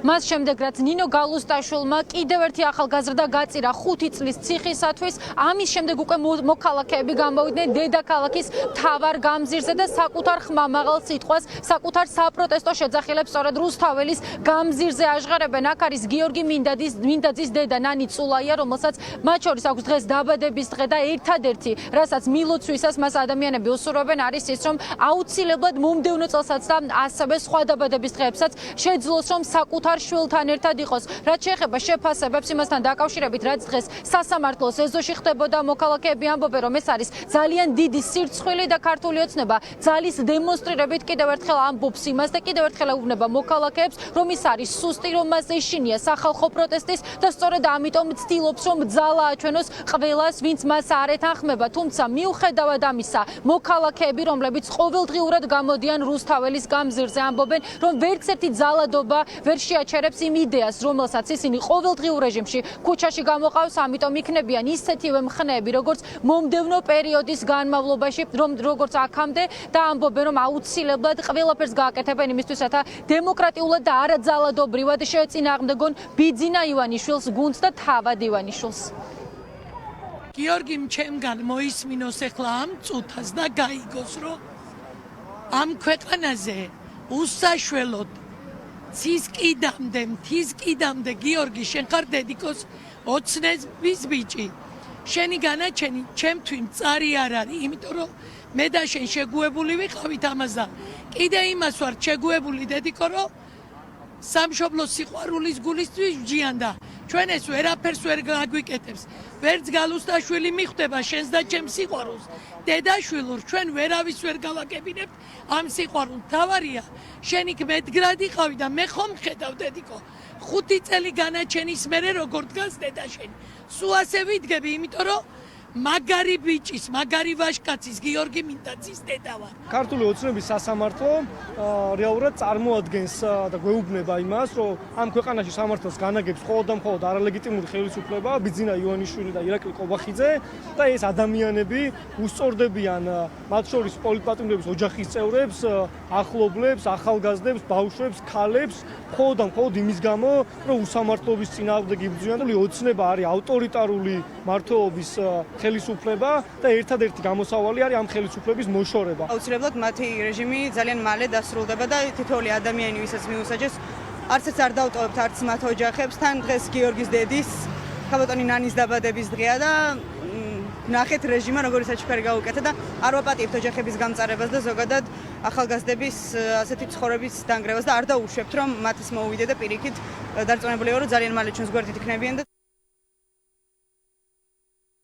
მას შემდეგ რაც ნინო გალუსტაშვილმა კიდევ ერთი ახალგაზრდა გაწირა 5 წლის ციხისათვის, ამის შემდეგ უკვე მოქალაქეები გამოვიდნენ დედაქალაქის მთავარ გამზირზე და საკუთარ ხმამაღალ სიტყვას, საკუთარ საპროტესტო შეძახილებს სწორედ რუსთაველის გამზირზე აჟღერებენ. აქ არის გიორგი მინდაძის დედა ნანი წულაია, რომელსაც მათ შორის აქვს დღეს დაბადების დღე და ერთადერთი, რასაც მილოცვისას მას ადამიანები უსურვებენ, არის ის, რომ აუცილებლად მომდევნო წელსაც და ასევე სხვა დაბადების დღეებსაც შეძლოს, რომ საკუთარ შვილთან ერთად იყოს. რაც შეეხება შეფასებებს იმასთან დაკავშირებით, რაც დღეს სასამართლოს ეზოში ხდებოდა, მოქალაქეები ამბობენ, რომ ეს არის ძალიან დიდი სირცხვილი და ქართული ოცნება ძალის დემონსტრირებით კიდევ ერთხელ ამბობს იმას და კიდევ ერთხელ ეუბნება მოქალაქეებს, რომ ის არის სუსტი, რომ მას ეშინია სახალხო პროტესტის და სწორედ ამიტომ ცდილობს, რომ ძალა აჩვენოს ყველას, ვინც მას არ ეთანხმება. თუმცა მიუხედავად ამისა, მოქალაქეები, რომლებიც ყოველდღიურად გამოდიან რუსთაველის გამზირზე, ამბობენ, რომ ვერც ერთი ძალადობა ვერ შეაჩერებს იმ იდეას, რომელსაც ისინი ყოველდღიურ რეჟიმში ქუჩაში გამოყავს, ამიტომ იქნებიან ისეთივე მხნეები, როგორც მომდევნო პერიოდის განმავლობაში, როგორც აქამდე და ამბობენ, რომ აუცილებლად ყველაფერს გააკეთებენ იმისთვის, რათა დემოკრატიულად და არაძალადობრივად შეეწინააღმდეგონ ბიძინა ივანიშვილს გუნდს და თავად ივანიშვილს. გიორგიმ ჩემგან მოისმინოს ახლა ამ წუთას და გაიგოს, რომ ამ ქვეყანაზე უსაშველოდ ცის კიდამდე გიორგი შენ ხარ დედიკოს ოცნების ბიჭი. შენი განაჩენი ჩემთვის მწარი არ არის, იმიტომ რომ მე და შენ შეგუებული ვიყავით ამას და კიდე იმას ვარ შეგუებული დედიკო, რომ სამშობლოს სიყვარულის გულისთვის ვჯიან და ჩვენ ეს ვერაფერს ვერ გაგვიკეთებს. ვერც გალუსტაშვილი მიხვდება შენს და ჩემს სიყვარულს. დედაშვილურ ჩვენ ვერავის ვერ გავაკებინებთ ამ სიყვარულს. თავარია შენ იქ მედგრადი ყავი და მე ხომ ხედავ დედიკო 5 წელი განაჩენის მერე როგორ დგას დედაშენი. სულ ასე ვიდგები, იმიტომ რომ მაგარი ბიჭის, მაგარი ვაჟკაცის გიორგი მინდაძის დედა ვარ. ქართული ოცნების სასამართლო რეალურად წარმოადგენს და გვეუბნება იმას, რომ ამ ქვეყანაში სამართალს განაგებს მხოლოდ და მხოლოდ არალეგიტიმური ხელისუფლება, ბიძინა ივანიშვილი და ირაკლი ყობახიძე და ეს ადამიანები უსწორდებიან მათ შორის პოლიტპატიმრების ოჯახის წევრებს, ახლობლებს, ახალგაზრდებს, ბავშვებს, ქალებს, მხოლოდ და მხოლოდ იმის გამო, რომ უსამართლობის წინააღმდეგ იბრძვიან და ოცნება არის ავტორიტარული მმართველობის ხელისუფლება და ერთადერთი გამოსავალი არის ამ ხელისუფლების მოშორება. აუცილებლად მათი რეჟიმი ძალიან მალე დასრულდება და თითოეული ადამიანი, ვისაც მიუსაჯეს, არც ერთ არ დავტოვებთ არც მათ ოჯახებს. თან დღეს გიორგის დედის, ხაბატონი ნანის დაბადების დღეა და ნახეთ რეჟიმა როგორი საჩუქარი გაუკეთა და არ ვაპატიებთ ოჯახების გამწარებას და ზოგადად ახალგაზრდების ასეთი ცხოვრების დანგრევას და არ დაუშვებთ, რომ მათ ის მოუვიდე და პირიქით დარწმუნებულია, რომ ძალიან მალე ჩვენს გვერდით იქნებიან და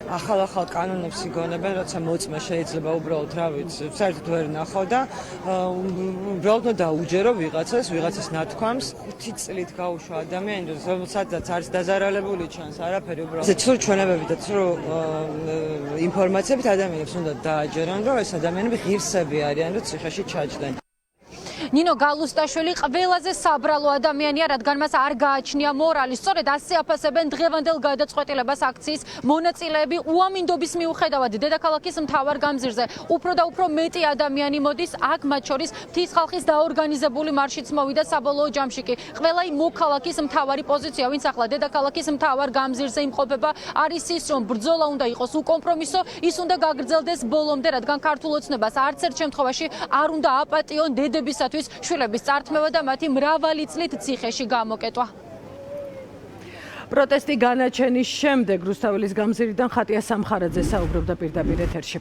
ახალ კანონებს იგონებენ, როცა მოწმე შეიძლება უბრალოდ რა ვიცი, საერთოდ ვერ ნახო და უბრალოდ დაუჯერო ვიღაცას ნათქვამს 5 წლით გაუშვა ადამიანი, რომელსაც არის დაზარალებული ჩანს, არაფერი უბრალოდ. ეს ჩვენებები და ინფორმაციებით ადამიანებს უნდა დააჯერონ, რომ ეს ადამიანები ღირსები არიან, რომ ციხეში ჩაჯდნენ. ნინო გალუსტაშვილი ყველაზე საბრალო ადამიანია, რადგან მას არ გააჩნია მორალი. სწორედ ასე აფასებენ დღევანდელ გადაწყვეტილებას აქციის მონაწილეები. უამინდობის მიუხედავად დედაქალაქის მთავარ გამზირზე უფრო და უფრო მეტი ადამიანი მოდის. აქ მათ შორის მთის ხალხის დაორგანიზებული მარშიც მოვიდა საბოლოო ჯამში კი. ყველა მოქალაქის მთავარი პოზიცია, ვინც ახლა დედაქალაქის მთავარ გამზირზე იმყოფება, არის ის, რომ ბრძოლა უნდა იყოს უკომპრომისო, ის უნდა გაგრძელდეს ბოლომდე, რადგან ქართულ ოცნებას არც ერთ შემთხვევაში არ უნდა აპატიონ დედებისათვის შვილების წართმევა და მათი მრავალი წლით ციხეში გამოკეტვა. პროტესტი განაჩენის შემდეგ რუსთაველის გამზირიდან ხატია სამხარაძე საუბრობდა პირდაპირ ეთერში.